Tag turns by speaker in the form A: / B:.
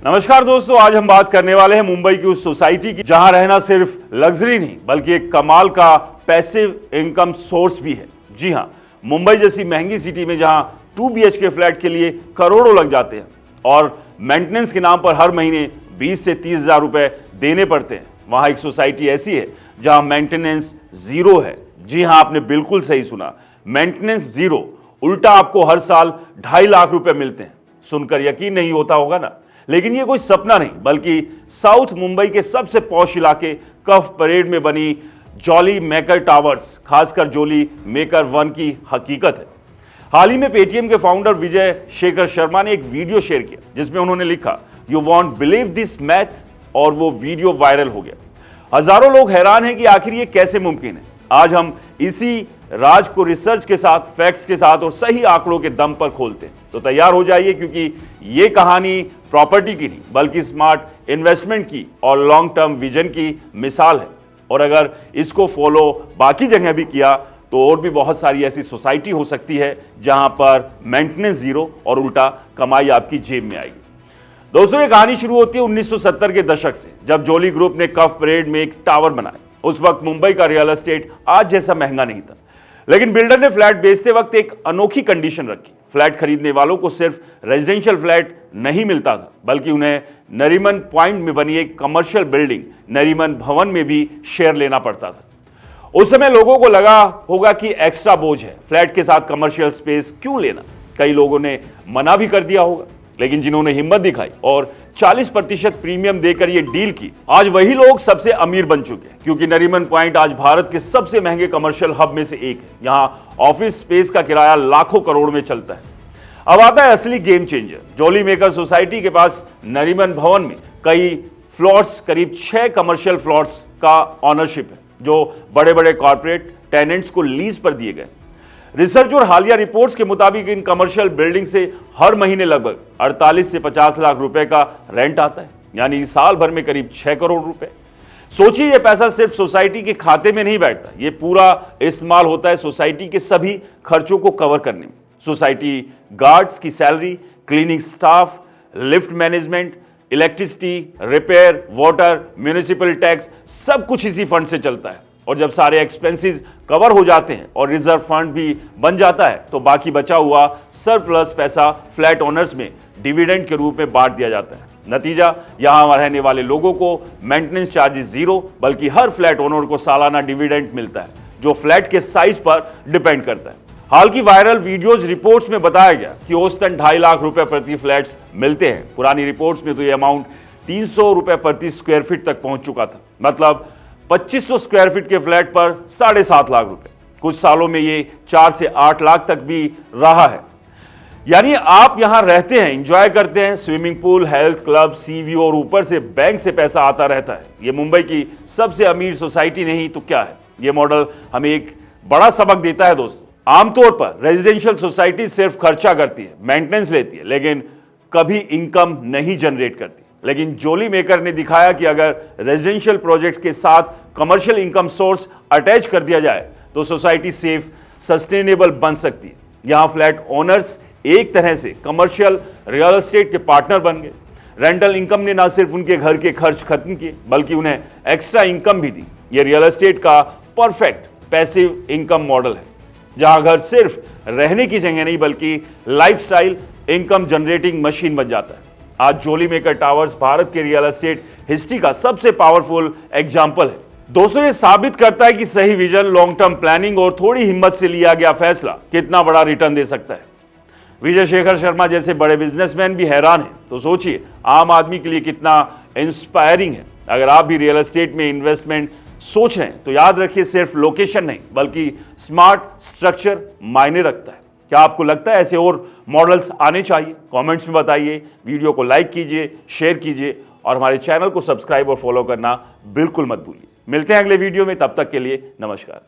A: नमस्कार दोस्तों, आज हम बात करने वाले हैं मुंबई की उस सोसाइटी की जहां रहना सिर्फ लग्जरी नहीं बल्कि एक कमाल का पैसिव इनकम सोर्स भी है। जी हां, मुंबई जैसी महंगी सिटी में जहां 2 BHK फ्लैट के लिए करोड़ों लग जाते हैं और मेंटेनेंस के नाम पर हर महीने 20 से 30 हजार रुपए देने पड़ते हैं, वहां एक सोसाइटी ऐसी है जहां मेंटेनेंस जीरो है। जी हां, आपने बिल्कुल सही सुना, मेंटेनेंस जीरो। उल्टा आपको हर साल 2.5 लाख रुपए मिलते हैं। सुनकर यकीन नहीं होता होगा ना, लेकिन ये कोई सपना नहीं बल्कि साउथ मुंबई के सबसे पॉश इलाके कफ परेड में बनी जॉली मेकर टावर्स, खासकर जॉली मेकर 1 की हकीकत है। हाल ही में पेटीएम के फाउंडर विजय शेखर शर्मा ने एक वीडियो शेयर किया जिसमें उन्होंने लिखा, you won't believe this math, और वो वीडियो वायरल हो गया। हजारों लोग हैरान हैं कि आखिर ये कैसे मुमकिन है। आज हम इसी राज को रिसर्च के साथ, फैक्ट्स के साथ और सही आंकड़ों के दम पर खोलते हैं। तो तैयार हो जाइए, क्योंकि ये कहानी प्रॉपर्टी की नहीं बल्कि स्मार्ट इन्वेस्टमेंट की और लॉन्ग टर्म विजन की मिसाल है। और अगर इसको फॉलो बाकी जगह भी किया तो और भी बहुत सारी ऐसी सोसाइटी हो सकती है जहां पर मेंटेनेंस जीरो और उल्टा कमाई आपकी जेब में आएगी। दोस्तों, ये कहानी शुरू होती है 1970 के दशक से, जब जॉली ग्रुप ने कफ परेड में एक टावर बनाया। उस वक्त मुंबई का रियल एस्टेट आज जैसा महंगा नहीं था, लेकिन बिल्डर ने फ्लैट बेचते वक्त एक अनोखी कंडीशन रखी। फ्लैट खरीदने वालों को सिर्फ रेजिडेंशियल फ्लैट नहीं मिलता था, बल्कि उन्हें नरीमन पॉइंट में बनी एक कमर्शियल बिल्डिंग नरीमन भवन में भी शेयर लेना पड़ता था। उस समय लोगों को लगा होगा कि एक्स्ट्रा बोझ है, फ्लैट के साथ कमर्शियल स्पेस क्यों लेना। कई लोगों ने मना भी कर दिया होगा, लेकिन जिन्होंने हिम्मत दिखाई और 40% प्रीमियम देकर यह डील की, आज वही लोग सबसे अमीर बन चुके हैं। क्योंकि नरीमन पॉइंट आज भारत के सबसे महंगे कमर्शियल हब में से एक है। यहां ऑफिस स्पेस का किराया लाखों करोड़ में चलता है। अब आता है असली game changer. Jolly maker society के पास नरीमन भवन में कई फ्लोर्स, करीब 6 कमर्शियल फ्लोर्स का ऑनरशिप है, जो बड़े बड़े कॉर्पोरेट टेनेंट्स को लीज पर दिए गए। रिसर्च और हालिया रिपोर्ट्स के मुताबिक इन कमर्शियल बिल्डिंग से हर महीने लगभग 48 से 50 लाख रुपए का रेंट आता है, यानी साल भर में करीब 6 करोड़ रुपए। सोचिए, ये पैसा सिर्फ सोसाइटी के खाते में नहीं बैठता, ये पूरा इस्तेमाल होता है सोसाइटी के सभी खर्चों को कवर करने में। सोसाइटी गार्ड्स की salary, cleaning staff, lift management, electricity, repair, water, municipal tax, सब कुछ इसी फंड से चलता है। और जब सारे एक्सपेंसेस कवर हो जाते हैं और रिजर्व फंड भी बन जाता है, तो बाकी बचा हुआ सरप्लस पैसा फ्लैट ओनर्स में डिविडेंड के रूप में बांट दिया जाता है। नतीजा, यहां रहने वाले लोगों को मेंटेनेंस चार्जेस जीरो, बल्कि हर फ्लैट ओनर को सालाना डिविडेंड मिलता है, जो फ्लैट के साइज पर डिपेंड करता है। हाल की वायरल वीडियोज रिपोर्ट्स में बताया गया कि औसतन 2.5 लाख रुपए प्रति फ्लैट्स मिलते हैं। पुरानी रिपोर्ट्स में तो यह अमाउंट 300 रुपए प्रति स्क्वायर फीट तक पहुंच चुका था, मतलब 2500 स्क्वायर फीट के फ्लैट पर 7.5 लाख रुपए। कुछ सालों में ये 4 से 8 लाख तक भी रहा है। यानी आप यहां रहते हैं, एंजॉय करते हैं, स्विमिंग पूल, हेल्थ क्लब, सी व्यू, और ऊपर से बैंक से पैसा आता रहता है। ये मुंबई की सबसे अमीर सोसाइटी नहीं तो क्या है। ये मॉडल हमें एक बड़ा सबक देता है दोस्तों। आमतौर पर रेजिडेंशियल सोसाइटी सिर्फ खर्चा करती है, मेंटेनेंस लेती है, लेकिन कभी इनकम नहीं जनरेट करती। लेकिन जॉली मेकर ने दिखाया कि अगर रेजिडेंशियल प्रोजेक्ट के साथ कमर्शियल इनकम सोर्स अटैच कर दिया जाए तो सोसाइटी सेफ, सस्टेनेबल बन सकती है। यहां फ्लैट ओनर्स एक तरह से कमर्शियल रियल एस्टेट के पार्टनर बन गए। रेंटल इनकम ने ना सिर्फ उनके घर के खर्च खत्म किए, बल्कि उन्हें एक्स्ट्रा इनकम भी दी। यह रियल एस्टेट का परफेक्ट पैसिव इनकम मॉडल है, जहां घर सिर्फ रहने की जगह नहीं बल्कि लाइफस्टाइल इनकम जनरेटिंग मशीन बन जाता है। आज जॉली मेकर टावर्स भारत के रियल एस्टेट हिस्ट्री का सबसे पावरफुल एग्जाम्पल है। दोस्तों, ये साबित करता है कि सही विजन, लॉन्ग टर्म प्लानिंग और थोड़ी हिम्मत से लिया गया फैसला कितना बड़ा रिटर्न दे सकता है। विजय शेखर शर्मा जैसे बड़े बिजनेसमैन भी हैरान हैं, तो सोचिए आम आदमी के लिए कितना इंस्पायरिंग है। अगर आप भी रियल एस्टेट में इन्वेस्टमेंट सोच रहे हैं तो याद रखिए, सिर्फ लोकेशन नहीं बल्कि स्मार्ट स्ट्रक्चर मायने रखता है। क्या आपको लगता है ऐसे और मॉडल्स आने चाहिए? कमेंट्स में बताइए। वीडियो को लाइक कीजिए, शेयर कीजिए और हमारे चैनल को सब्सक्राइब और फॉलो करना बिल्कुल मत भूलिए। मिलते हैं अगले वीडियो में, तब तक के लिए नमस्कार।